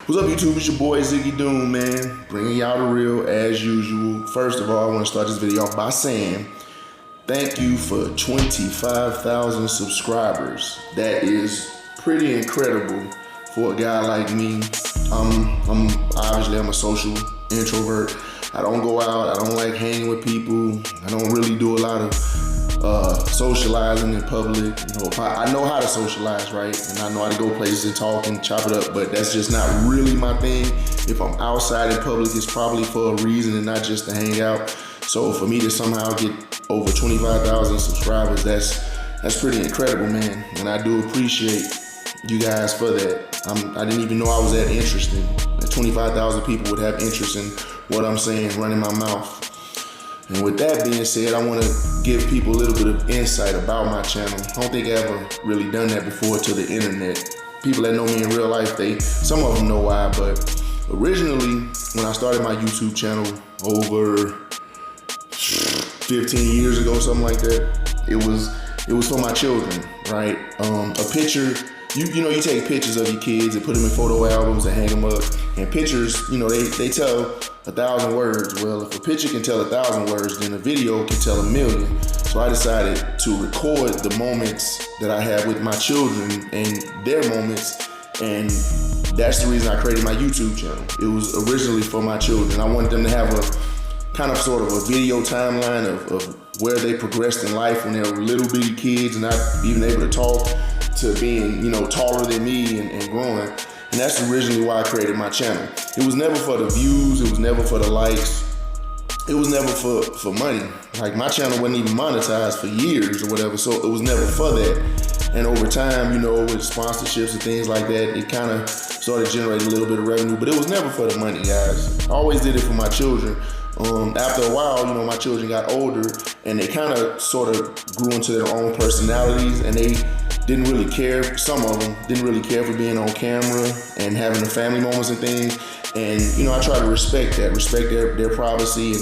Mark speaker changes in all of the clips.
Speaker 1: What's up, YouTube? It's your boy Ziggy Doom, man. Bringing y'all the real as usual. First of all, I want to start this video off by saying thank you for 25,000 subscribers. That is pretty incredible for a guy like me. I'm a social introvert. I don't go out. I don't like hanging with people. I don't really do a lot of socializing in public. I know how to socialize, right? And I know how to go places and talk and chop it up, but that's just not really my thing. If I'm outside in public, it's probably for a reason and not just to hang out. So for me to somehow get over 25,000 subscribers, that's pretty incredible, man. And I do appreciate you guys for that. I didn't even know I was that interesting. That 25,000 people would have interest in what I'm saying, running my mouth. And with that being said, I want to give people a little bit of insight about my channel. I don't think I ever really done that before to the internet. People that know me in real life, some of them know why, but originally when I started my YouTube channel over 15 years ago, something like that, it was for my children, right? A picture, you take pictures of your kids and put them in photo albums and hang them up. And pictures, they tell 1,000 words. Well, if a picture can tell 1,000 words, then a video can tell 1,000,000. So I decided to record the moments that I have with my children and their moments. And that's the reason I created my YouTube channel. It was originally for my children. I wanted them to have a kind of sort of a video timeline of where they progressed in life when they were little bitty kids and not even able to talk, to being, taller than me and growing. And that's originally why I created my channel. It was never for the views, it was never for the likes, it was never for money. Like, my channel wasn't even monetized for years or whatever, so it was never for that. And over time, with sponsorships and things like that, it kind of started generating a little bit of revenue, but it was never for the money, guys. I always did it for my children. After a while, my children got older and they kind of sort of grew into their own personalities, and they didn't really care. Some of them didn't really care for being on camera and having the family moments and things. And, I try to respect that, respect their privacy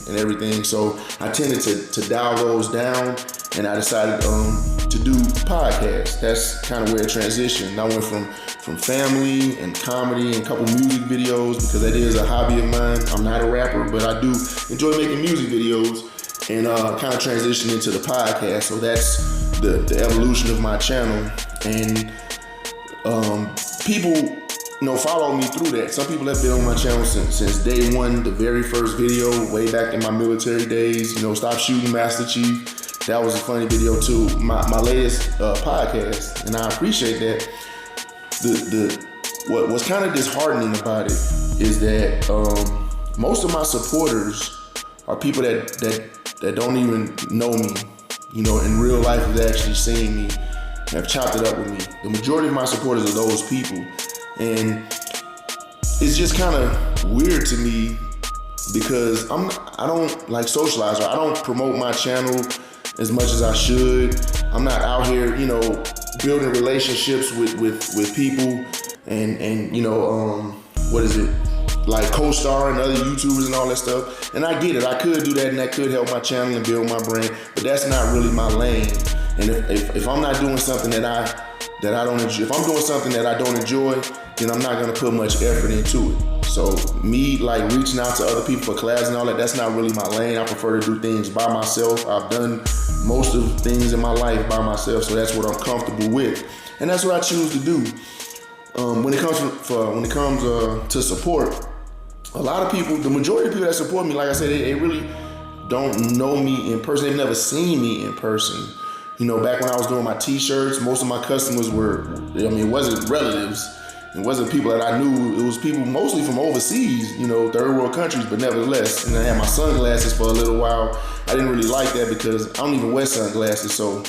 Speaker 1: and everything. So I tended to dial those down, and I decided to do podcasts. That's kind of where it transitioned. I went from family and comedy and a couple music videos, because that is a hobby of mine. I'm not a rapper, but I do enjoy making music videos, and kind of transitioned into the podcast. So that's the evolution of my channel. And people follow me through that. Some people have been on my channel since day one, the very first video, way back in my military days. Stop Shooting, Master Chief. That was a funny video too. My latest podcast, and I appreciate that. What's kind of disheartening about it is that most of my supporters are people that don't even know me, in real life, have actually seen me, have chopped it up with me. The majority of my supporters are those people. And it's just kind of weird to me, because I don't like socialize, or I don't promote my channel as much as I should. I'm not out here, building relationships with people and like co-starring other YouTubers and all that stuff. And I get it, I could do that, and that could help my channel and build my brand, but that's not really my lane. And if I'm not doing something that I don't enjoy, if I'm doing something that I don't enjoy, then I'm not gonna put much effort into it. So me reaching out to other people for collabs and all that, that's not really my lane. I prefer to do things by myself. I've done most of the things in my life by myself, so that's what I'm comfortable with, and that's what I choose to do. When it comes to support, a lot of people, the majority of people that support me, like I said, they really don't know me in person. They've never seen me in person. Back when I was doing my t-shirts, most of my customers it wasn't relatives. It wasn't people that I knew. It was people mostly from overseas, third world countries, but nevertheless. And I had my sunglasses for a little while. I didn't really like that because I don't even wear sunglasses. So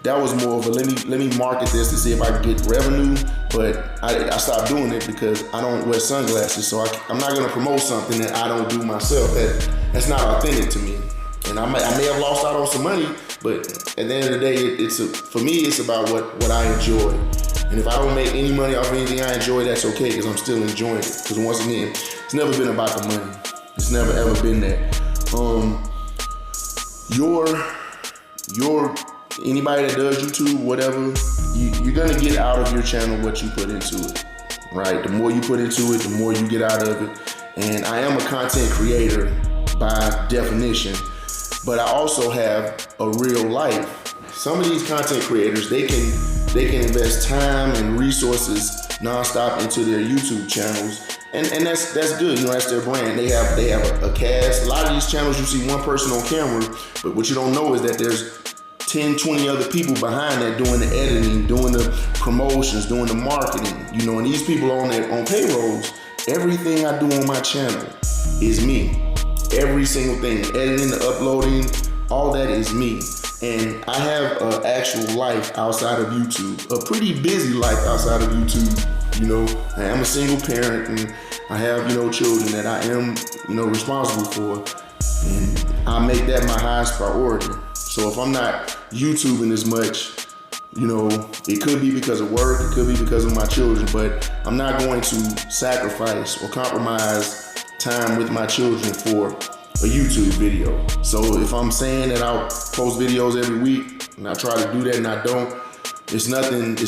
Speaker 1: that was more of a let me market this to see if I can get revenue. But I stopped doing it because I don't wear sunglasses. So I'm not gonna promote something that I don't do myself. That's not authentic to me. And I may have lost out on some money, but at the end of the day, for me, it's about what I enjoy. And if I don't make any money off anything I enjoy, that's okay, because I'm still enjoying it. Because once again, it's never been about the money. It's never ever been that. Anybody that does YouTube, whatever, you're gonna get out of your channel what you put into it. right? The more you put into it, the more you get out of it. And I am a content creator by definition, but I also have a real life. Some of these content creators, they can invest time and resources nonstop into their YouTube channels, and that's good. You know, that's their brand. They have a cast. A lot of these channels, you see one person on camera, but what you don't know is that there's 10, 20 other people behind that doing the editing, doing the promotions, doing the marketing. You know, and these people on payrolls. Everything I do on my channel is me. Every single thing, editing, the uploading, all that is me. And I have an actual life outside of YouTube, a pretty busy life outside of YouTube. You know, I am a single parent and I have, children that I am, responsible for. And I make that my highest priority. So if I'm not YouTubing as much, it could be because of work, it could be because of my children, but I'm not going to sacrifice or compromise time with my children for a YouTube video. So if I'm saying that I'll post videos every week and I try to do that and I don't, it's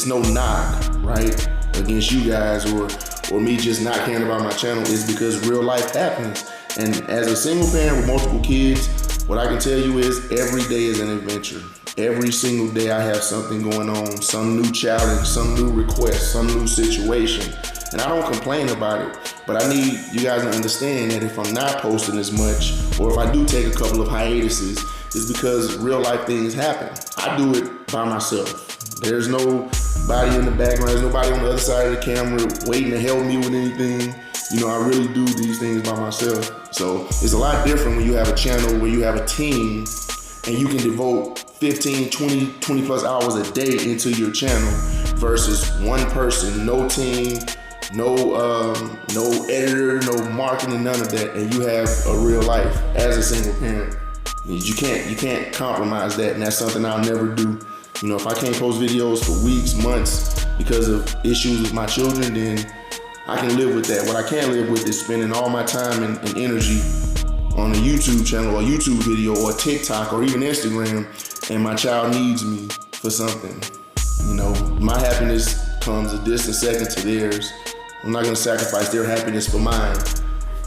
Speaker 1: no knock, right, against you guys or me just not caring about my channel. It's because real life happens. And as a single parent with multiple kids, what I can tell you is every day is an adventure. Every single day I have something going on, some new challenge, some new request, some new situation. And I don't complain about it, but I need you guys to understand that if I'm not posting as much, or if I do take a couple of hiatuses, it's because real life things happen. I do it by myself. There's nobody in the background, there's nobody on the other side of the camera waiting to help me with anything. I really do these things by myself. So it's a lot different when you have a channel where you have a team and you can devote 15, 20 plus hours a day into your channel versus one person, no team, no editor, no marketing, none of that, and you have a real life as a single parent. You can't compromise that, and that's something I'll never do. If I can't post videos for weeks, months because of issues with my children, then I can live with that. What I can't live with is spending all my time and energy on a YouTube channel or YouTube video or TikTok or even Instagram, and my child needs me for something. My happiness comes a distant second to theirs. I'm not gonna sacrifice their happiness for mine.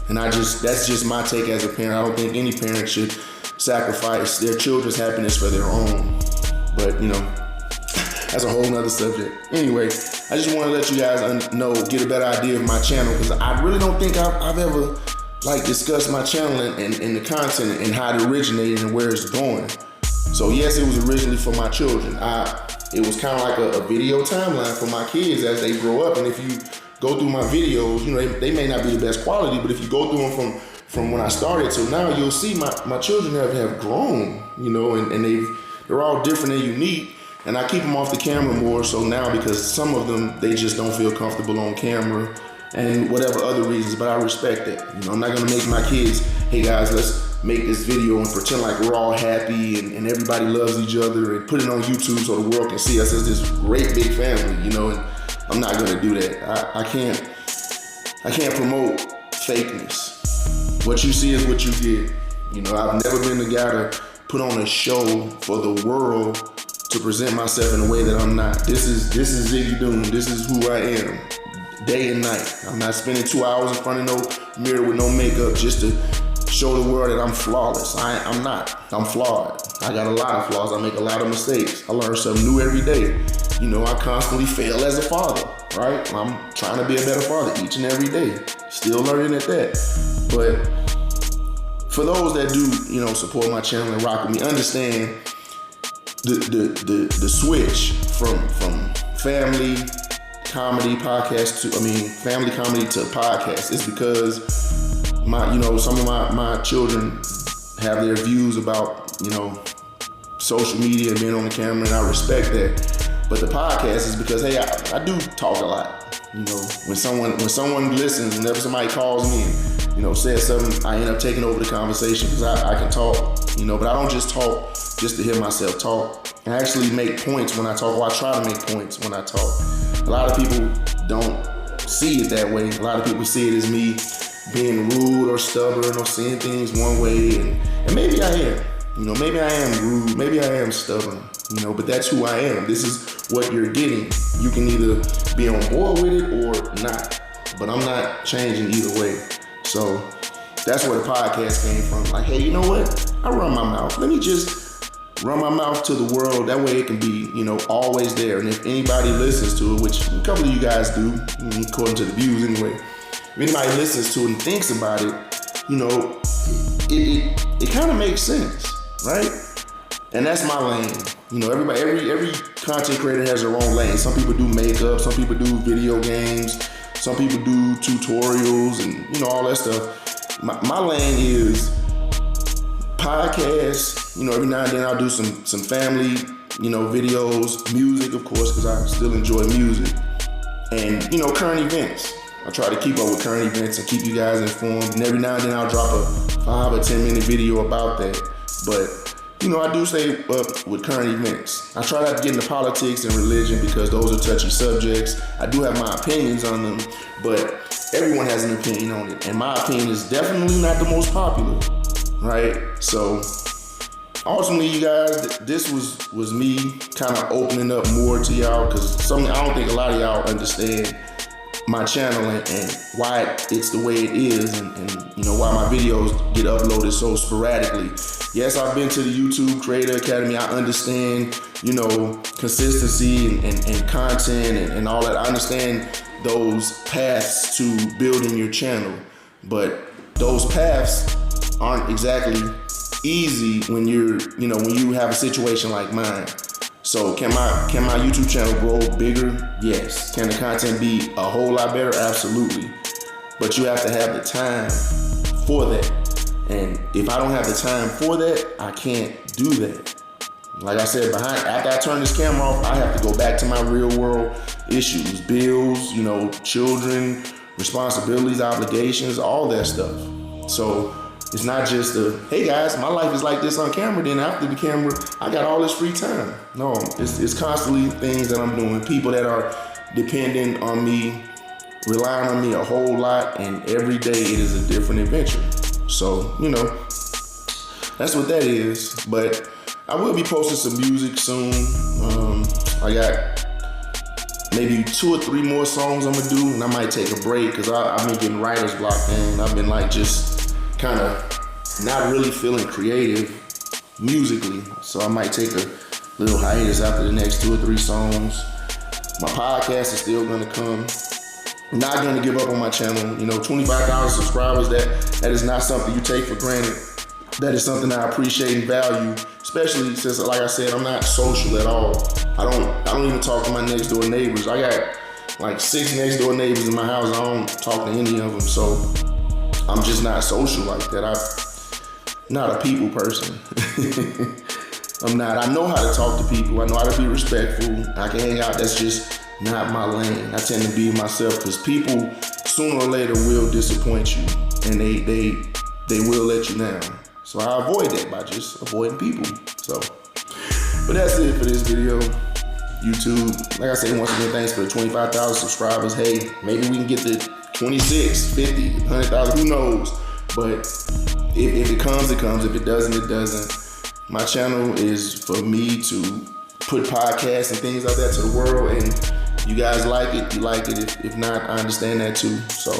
Speaker 1: And that's just my take as a parent. I don't think any parent should sacrifice their children's happiness for their own. But that's a whole nother subject. Anyway, I just want to let you guys get a better idea of my channel, because I really don't think I've ever discussed my channel and the content and how it originated and where it's going. So yes, it was originally for my children. It was kind of like a video timeline for my kids as they grow up. And if you go through my videos, they may not be the best quality, but if you go through them from when I started till now, you'll see my children have grown, and they're all different and unique. And I keep them off the camera more so now because some of them, they just don't feel comfortable on camera and whatever other reasons, but I respect that. I'm not gonna make my kids, hey guys, let's make this video and pretend like we're all happy and everybody loves each other and put it on YouTube so the world can see us as this great big family, and I'm not gonna do that. I can't promote fakeness. What you see is what you get. I've never been the guy to put on a show for the world to present myself in a way that I'm not. This is Ziggy Doom. This is who I am, day and night. I'm not spending 2 hours in front of no mirror with no makeup just to show the world that I'm flawless. I'm not. I'm flawed. I got a lot of flaws. I make a lot of mistakes. I learn something new every day. I constantly fail as a father, right? I'm trying to be a better father each and every day. Still learning at that. But for those that do, support my channel and rock with me, understand the switch from family comedy podcast family comedy to podcast is because some of my children have their views about social media and being on the camera, and I respect that. But the podcast is because, hey, I do talk a lot. When someone listens, whenever somebody calls me and says something, I end up taking over the conversation because I can talk. But I don't just talk just to hear myself talk. I actually make points when I talk, or I try to make points when I talk. A lot of people don't see it that way. A lot of people see it as me being rude or stubborn or seeing things one way, and maybe I am. Maybe I am rude, maybe I am stubborn, but that's who I am. This is what you're getting. You can either be on board with it or not, but I'm not changing either way. So that's where the podcast came from. Like, hey, you know what? I run my mouth. Let me just run my mouth to the world. That way it can be, always there. And if anybody listens to it, which a couple of you guys do, according to the views anyway, if anybody listens to it and thinks about it, it kind of makes sense, right? And that's my lane. Every content creator has their own lane. Some people do makeup, some people do video games, some people do tutorials and, all that stuff. My lane is podcasts. Every now and then I'll do some family, videos, music, of course, because I still enjoy music. And, current events. I try to keep up with current events and keep you guys informed. And every now and then I'll drop a 5 or 10 minute video about that. But I do stay up with current events. I try not to get into politics and religion because those are touchy subjects. I do have my opinions on them, but everyone has an opinion on it. And my opinion is definitely not the most popular, right? So ultimately, you guys, this was me kind of opening up more to y'all because I don't think a lot of y'all understand my channel and why it's the way it is and why my videos get uploaded so sporadically. Yes, I've been to the YouTube Creator Academy. I understand, consistency and content and all that. I understand those paths to building your channel, but those paths aren't exactly easy when when you have a situation like mine. So can my YouTube channel grow bigger? Yes. Can the content be a whole lot better? Absolutely. But you have to have the time for that. And if I don't have the time for that, I can't do that. Like I said, after I turn this camera off, I have to go back to my real world issues, bills, children, responsibilities, obligations, all that stuff. So it's not just hey guys, my life is like this on camera, then after the camera, I got all this free time. No, it's constantly things that I'm doing, people that are dependent on me, relying on me a whole lot, and every day it is a different adventure. So, that's what that is. But I will be posting some music soon. I got maybe 2 or 3 more songs I'm gonna do, and I might take a break because I've been getting writer's block, and I've been just kind of not really feeling creative musically. So I might take a little hiatus after the next 2 or 3 songs. My podcast is still gonna come. Not gonna give up on my channel. 25,000 subscribers, that is not something you take for granted. That is something I appreciate and value, especially since, like I said, I'm not social at all. I don't even talk to my next door neighbors. I got like 6 next door neighbors in my house. I don't talk to any of them. So I'm just not social like that. I'm not a people person. I'm not. I know how to talk to people. I know how to be respectful. I can hang out. That's just not my lane. I tend to be myself because people sooner or later will disappoint you, and they will let you down. So I avoid that by just avoiding people. So, but that's it for this video. YouTube, like I said, once again, thanks for the 25,000 subscribers. Hey, maybe we can get to 26, 50, 100,000, who knows? But if it comes, it comes. If it doesn't, it doesn't. My channel is for me to put podcasts and things like that to the world, and you guys like it, you like it. If not, I understand that too. So